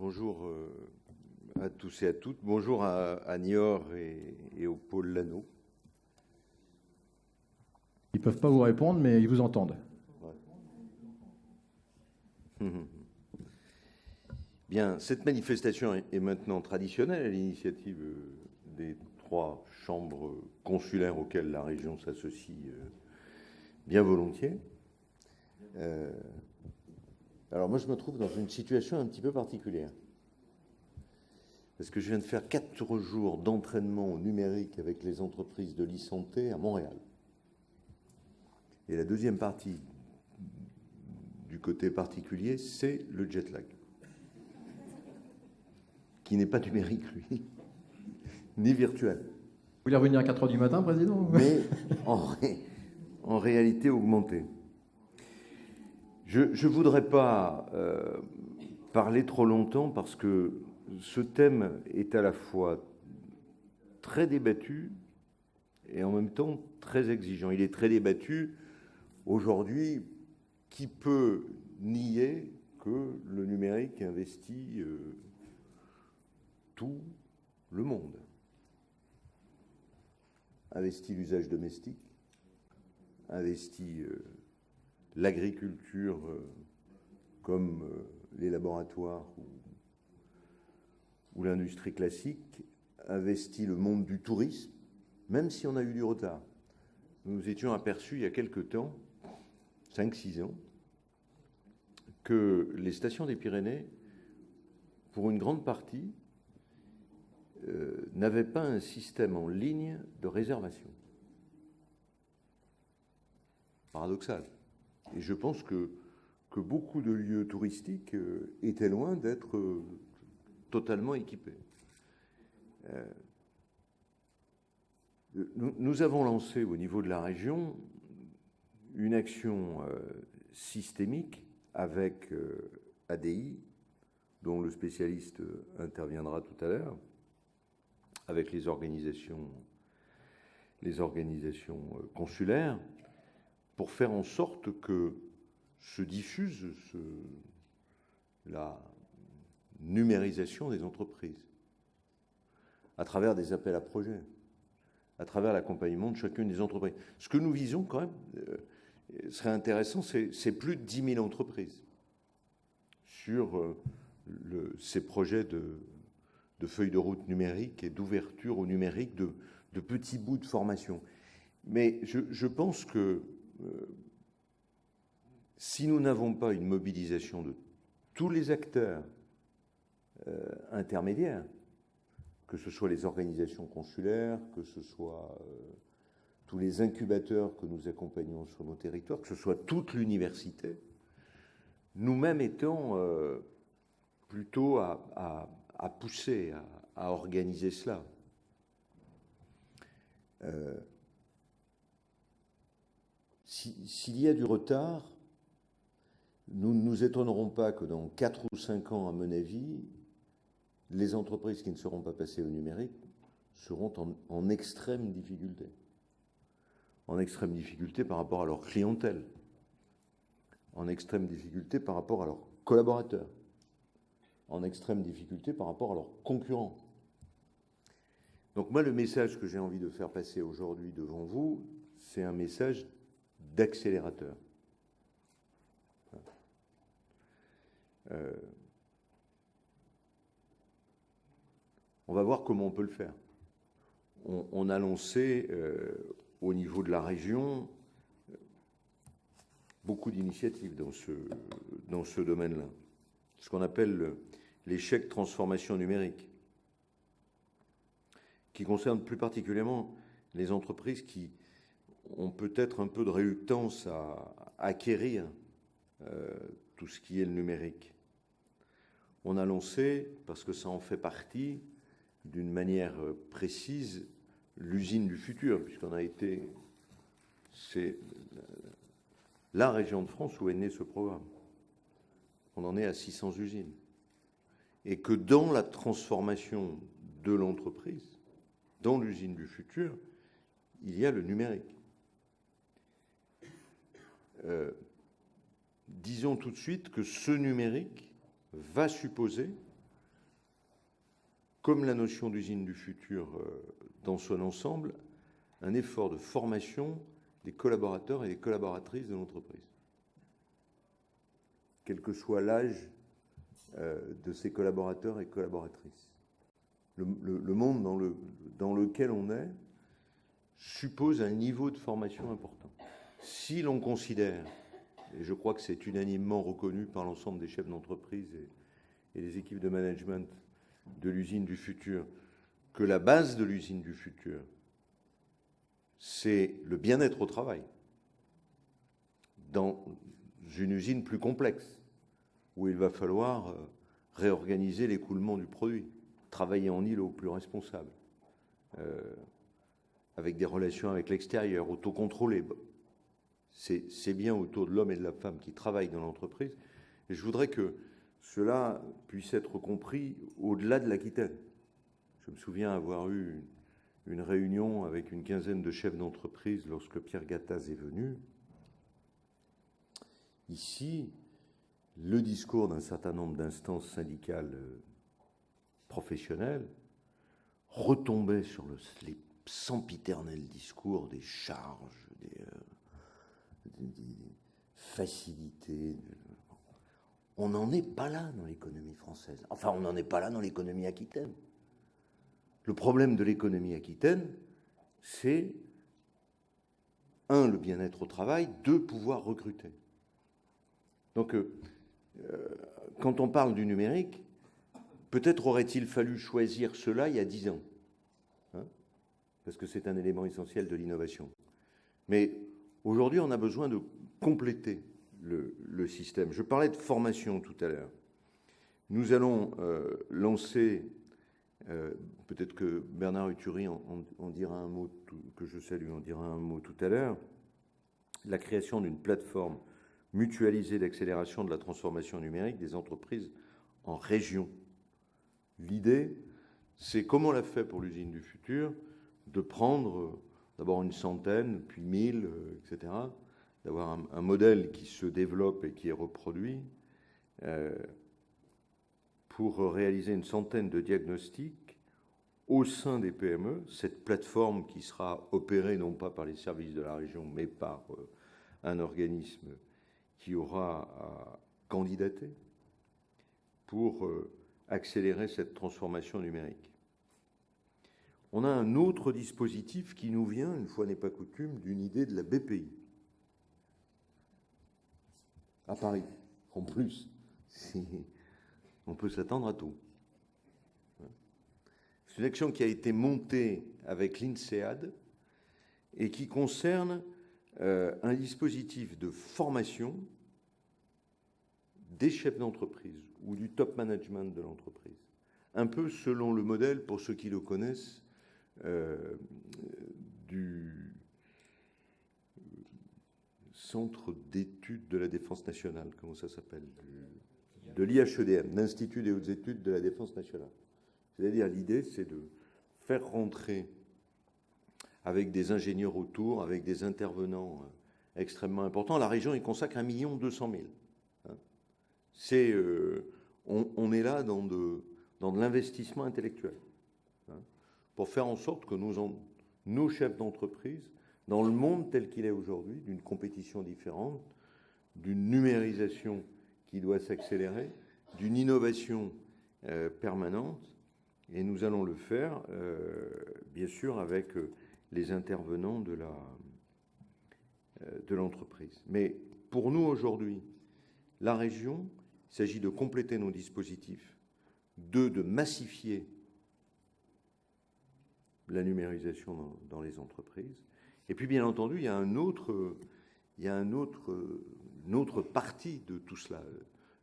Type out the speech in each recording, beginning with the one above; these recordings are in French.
Bonjour à tous et à toutes. Bonjour à Niort et au pôle Lano. Ils ne peuvent pas vous répondre, mais ils vous entendent. Ouais. Bien, cette manifestation est maintenant traditionnelle à l'initiative des 3 chambres consulaires auxquelles la région s'associe bien volontiers. Alors moi, je me trouve dans une situation un petit peu particulière. Parce que je viens de faire 4 jours d'entraînement au numérique avec les entreprises de l'e-santé à Montréal. Et la deuxième partie du côté particulier, c'est le jet lag. Qui n'est pas numérique, lui, ni virtuel. Vous voulez revenir à 4 heures du matin, Président? Mais en réalité augmenté. Je ne voudrais pas parler trop longtemps parce que ce thème est à la fois très débattu et en même temps très exigeant. Il est très débattu. Aujourd'hui, qui peut nier que le numérique investit tout le monde? Investit l'usage domestique, investit l'agriculture comme les laboratoires ou l'industrie classique, investit le monde du tourisme, même si on a eu du retard. Nous étions aperçus il y a quelque temps, 5-6 ans, que les stations des Pyrénées, pour une grande partie, n'avaient pas un système en ligne de réservation. Paradoxal. Et je pense que beaucoup de lieux touristiques étaient loin d'être totalement équipés. Nous avons lancé au niveau de la région une action systémique avec ADI, dont le spécialiste interviendra tout à l'heure, avec les organisations consulaires, pour faire en sorte que se diffuse la numérisation des entreprises à travers des appels à projets, à travers l'accompagnement de chacune des entreprises. Ce que nous visons quand même, serait intéressant, c'est plus de 10 000 entreprises sur ces projets de feuilles de route numérique et d'ouverture au numérique de petits bouts de formation. Mais je pense que si nous n'avons pas une mobilisation de tous les acteurs intermédiaires, que ce soit les organisations consulaires, que ce soit tous les incubateurs que nous accompagnons sur nos territoires, que ce soit toute l'université, nous-mêmes étant plutôt à pousser, à organiser cela. S'il y a du retard, nous ne nous étonnerons pas que dans 4 ou 5 ans, à mon avis, les entreprises qui ne seront pas passées au numérique seront en extrême difficulté. En extrême difficulté par rapport à leur clientèle, en extrême difficulté par rapport à leurs collaborateurs, en extrême difficulté par rapport à leurs concurrents. Donc moi, le message que j'ai envie de faire passer aujourd'hui devant vous, c'est un message d'accélérateur. On va voir comment on peut le faire. On a lancé au niveau de la région beaucoup d'initiatives dans ce domaine-là. Ce qu'on appelle les chèques transformation numérique, qui concernent plus particulièrement les entreprises qui ont peut-être un peu de réluctance à acquérir tout ce qui est le numérique. On a lancé, parce que ça en fait partie, d'une manière précise, l'usine du futur, puisqu'on a été... C'est la région de France où est né ce programme. On en est à 600 usines. Et que dans la transformation de l'entreprise, dans l'usine du futur, il y a le numérique. Disons tout de suite que ce numérique va supposer comme la notion d'usine du futur dans son ensemble, un effort de formation des collaborateurs et des collaboratrices de l'entreprise. Quel que soit l'âge de ces collaborateurs et collaboratrices. Le monde dans lequel on est suppose un niveau de formation important. Si l'on considère, et je crois que c'est unanimement reconnu par l'ensemble des chefs d'entreprise et des équipes de management de l'usine du futur, que la base de l'usine du futur, c'est le bien-être au travail, dans une usine plus complexe, où il va falloir réorganiser l'écoulement du produit, travailler en îlot plus responsable, avec des relations avec l'extérieur, autocontrôlées. C'est bien autour de l'homme et de la femme qui travaillent dans l'entreprise. Et je voudrais que cela puisse être compris au-delà de l'Aquitaine. Je me souviens avoir eu une réunion avec une quinzaine de chefs d'entreprise lorsque Pierre Gattaz est venu. Ici, le discours d'un certain nombre d'instances syndicales professionnelles retombait sur les sempiternels discours des charges, des facilités. On n'en est pas là dans l'économie française. Enfin, on n'en est pas là dans l'économie aquitaine. Le problème de l'économie aquitaine, c'est, un, le bien-être au travail, deux, pouvoir recruter. Donc, quand on parle du numérique, peut-être aurait-il fallu choisir cela il y a 10 ans, hein, parce que c'est un élément essentiel de l'innovation. Mais aujourd'hui, on a besoin de compléter le système. Je parlais de formation tout à l'heure. Nous allons lancer, peut-être que Bernard Uturi en dira un mot, que je salue, en dira un mot tout à l'heure, la création d'une plateforme mutualisée d'accélération de la transformation numérique des entreprises en région. L'idée, c'est comme on l'a fait pour l'usine du futur, de prendre d'abord une centaine, puis 1000, etc., d'avoir un modèle qui se développe et qui est reproduit pour réaliser une centaine de diagnostics au sein des PME, cette plateforme qui sera opérée non pas par les services de la région, mais par un organisme qui aura à candidater pour accélérer cette transformation numérique. On a un autre dispositif qui nous vient, une fois n'est pas coutume, d'une idée de la BPI. À Paris, en plus, on peut s'attendre à tout. C'est une action qui a été montée avec l'INSEAD et qui concerne un dispositif de formation des chefs d'entreprise ou du top management de l'entreprise. Un peu selon le modèle, pour ceux qui le connaissent, du Centre d'études de la Défense nationale, comment ça s'appelle, de l'IHEDN, l'Institut des hautes études de la Défense nationale. C'est-à-dire, l'idée, c'est de faire rentrer, avec des ingénieurs autour, avec des intervenants extrêmement importants, la région y consacre 1 200 000. On est là dans de l'investissement intellectuel, hein, pour faire en sorte que nos chefs d'entreprise, dans le monde tel qu'il est aujourd'hui, d'une compétition différente, d'une numérisation qui doit s'accélérer, d'une innovation permanente, et nous allons le faire, bien sûr, avec les intervenants de l'entreprise. Mais pour nous, aujourd'hui, la région, il s'agit de compléter nos dispositifs, de massifier la numérisation dans les entreprises. Et puis, bien entendu, il y a une autre partie de tout cela.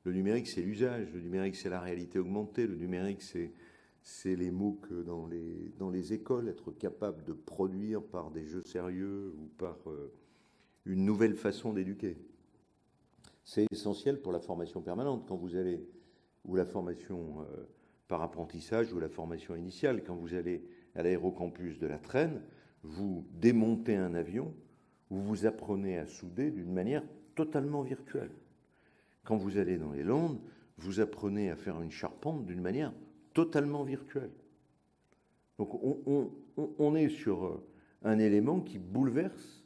Le numérique, c'est l'usage. Le numérique, c'est la réalité augmentée. Le numérique, c'est les MOOC dans les écoles, être capable de produire par des jeux sérieux ou par une nouvelle façon d'éduquer. C'est essentiel pour la formation permanente, quand vous allez, ou la formation par apprentissage, ou la formation initiale. Quand vous allez à l'aérocampus de la Traîne, vous démontez un avion, vous apprenez à souder d'une manière totalement virtuelle. Quand vous allez dans les Landes, vous apprenez à faire une charpente d'une manière totalement virtuelle. Donc on est sur un élément qui bouleverse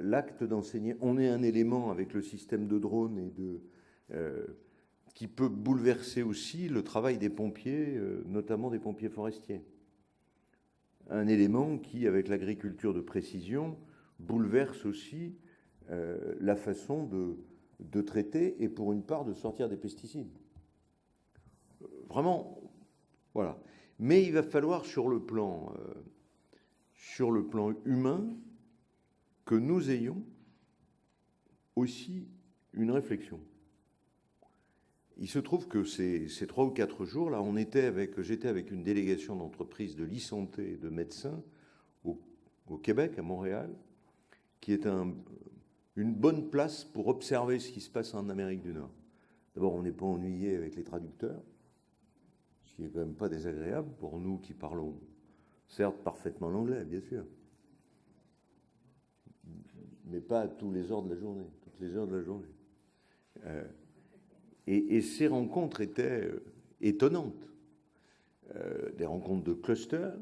l'acte d'enseigner. On est un élément avec le système de drone et qui peut bouleverser aussi le travail des pompiers, notamment des pompiers forestiers. Un élément qui, avec l'agriculture de précision, bouleverse aussi la façon de traiter et pour une part de sortir des pesticides. Vraiment, voilà. Mais il va falloir sur le plan humain que nous ayons aussi une réflexion. Il se trouve que ces 3 ou 4 jours, là, j'étais avec une délégation d'entreprises de l'e-santé et de médecins au Québec, à Montréal, qui est une bonne place pour observer ce qui se passe en Amérique du Nord. D'abord, on n'est pas ennuyé avec les traducteurs, ce qui n'est quand même pas désagréable pour nous qui parlons, certes, parfaitement l'anglais, bien sûr, mais pas à tous les heures de la journée, toutes les heures de la journée. Et ces rencontres étaient étonnantes. Des rencontres de clusters,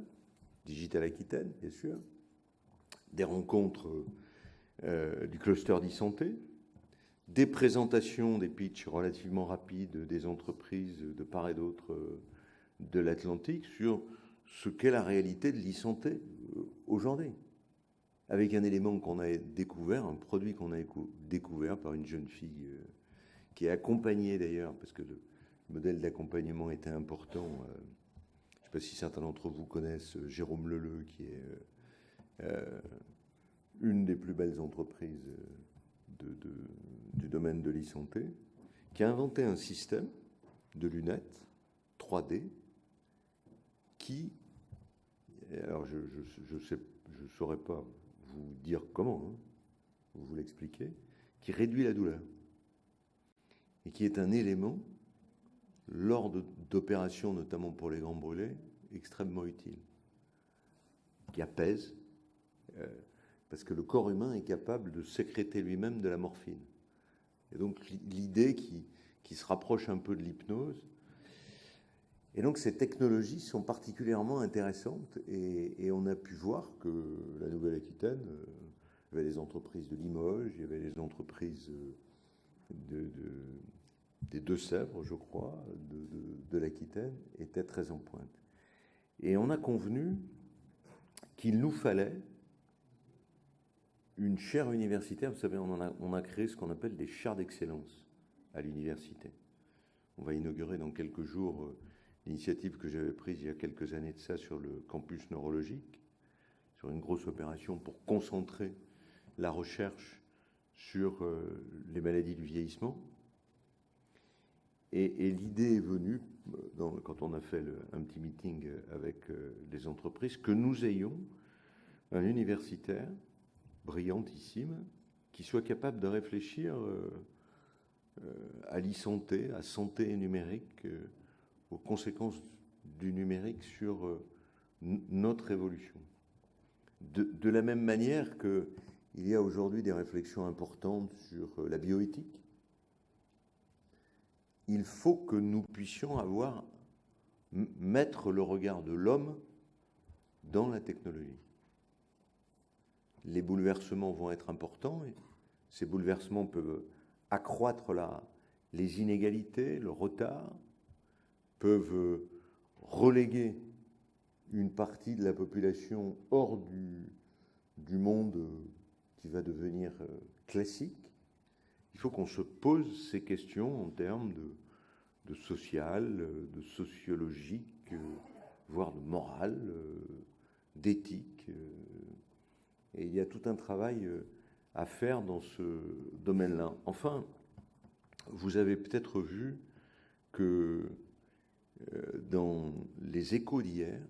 Digital Aquitaine, bien sûr, des rencontres du cluster d'e-santé, des présentations, des pitchs relativement rapides des entreprises de part et d'autre de l'Atlantique sur ce qu'est la réalité de l'e-santé aujourd'hui. Avec un élément qu'on a découvert, un produit qu'on a découvert par une jeune fille qui est accompagnée d'ailleurs, parce que le modèle d'accompagnement était important. Je ne sais pas si certains d'entre vous connaissent Jérôme Leleu, qui est une des plus belles entreprises du domaine de l'e-santé, qui a inventé un système de lunettes 3D qui, alors je ne saurais pas vous dire comment, hein, vous l'expliquer, qui réduit la douleur et qui est un élément, lors d'opérations, notamment pour les grands brûlés, extrêmement utile, qui apaise, parce que le corps humain est capable de sécréter lui-même de la morphine. Et donc l'idée qui se rapproche un peu de l'hypnose. Et donc ces technologies sont particulièrement intéressantes et on a pu voir que la Nouvelle-Aquitaine, il y avait des entreprises de Limoges, il y avait des entreprises des Deux-Sèvres, je crois, de l'Aquitaine, étaient très en pointe. Et on a convenu qu'il nous fallait une chaire universitaire. Vous savez, on a créé ce qu'on appelle des chaires d'excellence à l'université. On va inaugurer dans quelques jours l'initiative que j'avais prise il y a quelques années de ça sur le campus neurologique, sur une grosse opération pour concentrer la recherche sur les maladies du vieillissement. Et l'idée est venue, quand on a fait un petit meeting avec les entreprises, que nous ayons un universitaire brillantissime qui soit capable de réfléchir à l'e-santé, à santé numérique, aux conséquences du numérique sur notre évolution. De la même manière qu'il y a aujourd'hui des réflexions importantes sur la bioéthique, il faut que nous puissions mettre le regard de l'homme dans la technologie. Les bouleversements vont être importants et ces bouleversements peuvent accroître les inégalités, le retard, peuvent reléguer une partie de la population hors du monde qui va devenir classique. Il faut qu'on se pose ces questions en termes de social, de sociologique, voire de morale, d'éthique. Et il y a tout un travail à faire dans ce domaine-là. Enfin, vous avez peut-être vu que dans les échos d'hier,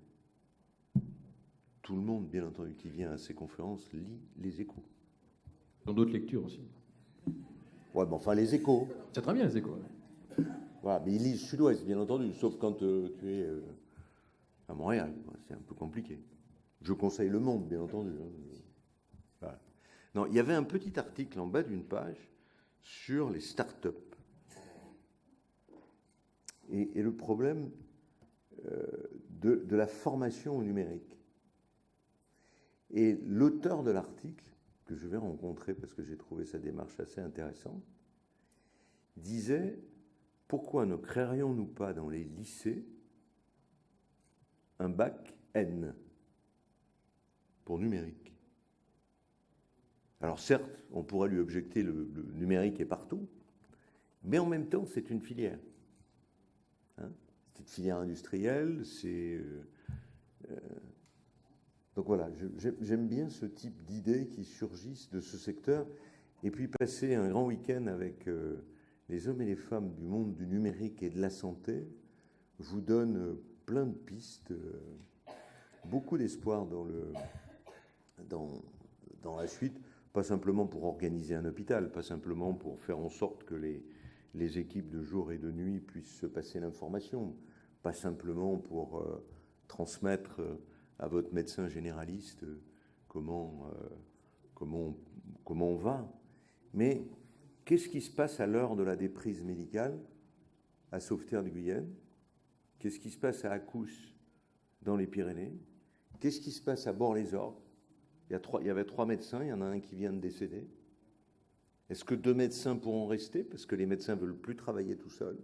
tout le monde, bien entendu, qui vient à ces conférences, lit les échos. Dans d'autres lectures aussi. Ouais, mais enfin, les échos. C'est très bien, les échos. Voilà, mais ils lisent Sud-Ouest, bien entendu, sauf quand tu es à Montréal. C'est un peu compliqué. Je conseille Le Monde, bien entendu. Voilà. Non, il y avait un petit article en bas d'une page sur les start-up. Et le problème de la formation au numérique. Et l'auteur de l'article, que je vais rencontrer parce que j'ai trouvé sa démarche assez intéressante, disait « Pourquoi ne créerions-nous pas dans les lycées un bac N pour numérique ?» Alors certes, on pourrait lui objecter le numérique est partout, mais en même temps, c'est une filière. Hein, c'est une filière industrielle, donc voilà, j'aime bien ce type d'idées qui surgissent de ce secteur. Et puis passer un grand week-end avec les hommes et les femmes du monde du numérique et de la santé vous donne plein de pistes, beaucoup d'espoir dans la suite. Pas simplement pour organiser un hôpital, pas simplement pour faire en sorte que les équipes de jour et de nuit puissent se passer l'information, pas simplement pour transmettre à votre médecin généraliste comment on va, mais qu'est-ce qui se passe à l'heure de la déprise médicale à Sauveterre de Guyenne? Qu'est-ce qui se passe à Accousse dans les Pyrénées? Qu'est-ce qui se passe à Bort-les-Orgues? Il y avait 3 médecins, il y en a un qui vient de décéder. Est-ce que 2 médecins pourront rester parce que les médecins ne veulent plus travailler tout seuls?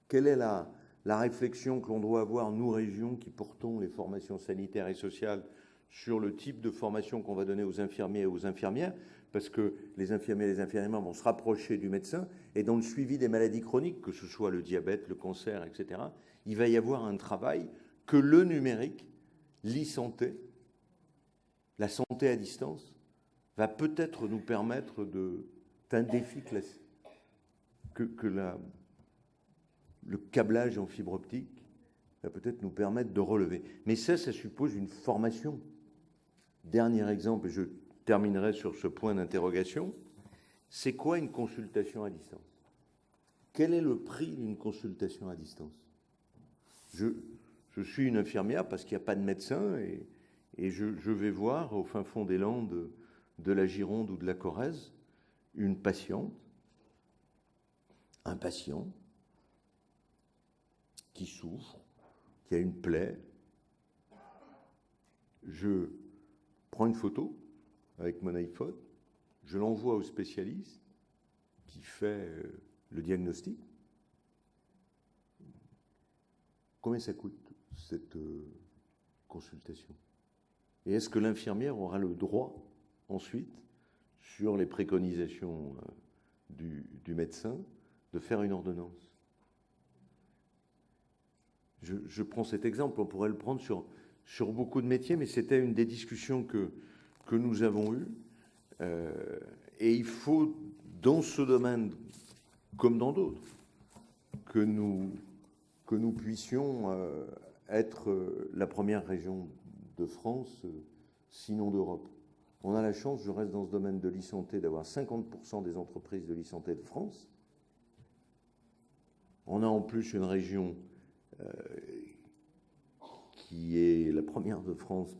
Quelle est la réflexion que l'on doit avoir, nous, régions, qui portons les formations sanitaires et sociales, sur le type de formation qu'on va donner aux infirmiers et aux infirmières? Parce que les infirmiers et les infirmières vont se rapprocher du médecin, et dans le suivi des maladies chroniques, que ce soit le diabète, le cancer, etc., il va y avoir un travail que le numérique, l'e-santé, la santé à distance, va peut-être nous permettre d'un défi classique, que le câblage en fibre optique va peut-être nous permettre de relever. Mais ça suppose une formation. Dernier exemple, et je terminerai sur ce point d'interrogation, c'est quoi une consultation à distance? Quel est le prix d'une consultation à distance? Je suis une infirmière parce qu'il n'y a pas de médecin, et je vais voir au fin fond des Landes de la Gironde ou de la Corrèze une patiente, un patient qui souffre, qui a une plaie. Je prends une photo avec mon iPhone, je l'envoie au spécialiste qui fait le diagnostic. Combien ça coûte cette consultation? Et est-ce que l'infirmière aura le droit ensuite, sur les préconisations du médecin, de faire une ordonnance? Je prends cet exemple, on pourrait le prendre sur beaucoup de métiers, mais c'était une des discussions que nous avons eues. Et il faut, dans ce domaine, comme dans d'autres, que nous puissions être la première région de France, sinon d'Europe. On a la chance, je reste dans ce domaine de l'e-santé, d'avoir 50% des entreprises de l'e-santé de France. On a en plus une région qui est la première de France,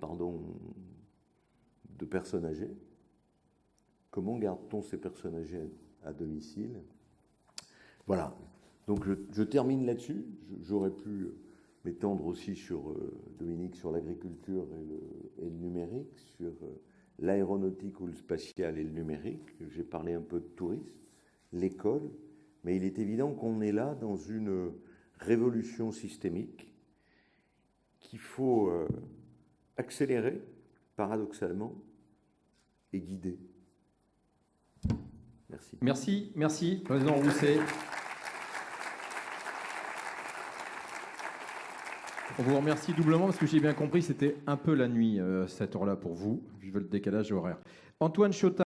de personnes âgées. Comment garde-t-on ces personnes âgées à domicile? Voilà. Donc je termine là-dessus. J'aurais pu m'étendre aussi sur, Dominique, sur l'agriculture et le numérique, sur l'aéronautique ou le spatial et le numérique. J'ai parlé un peu de tourisme, l'école, mais il est évident qu'on est là dans une révolution systémique qu'il faut accélérer, paradoxalement, et guider. Merci. Merci, Président Rousset. On vous remercie doublement parce que j'ai bien compris, c'était un peu la nuit, cette heure-là pour vous, vu le décalage horaire. Antoine Chotard.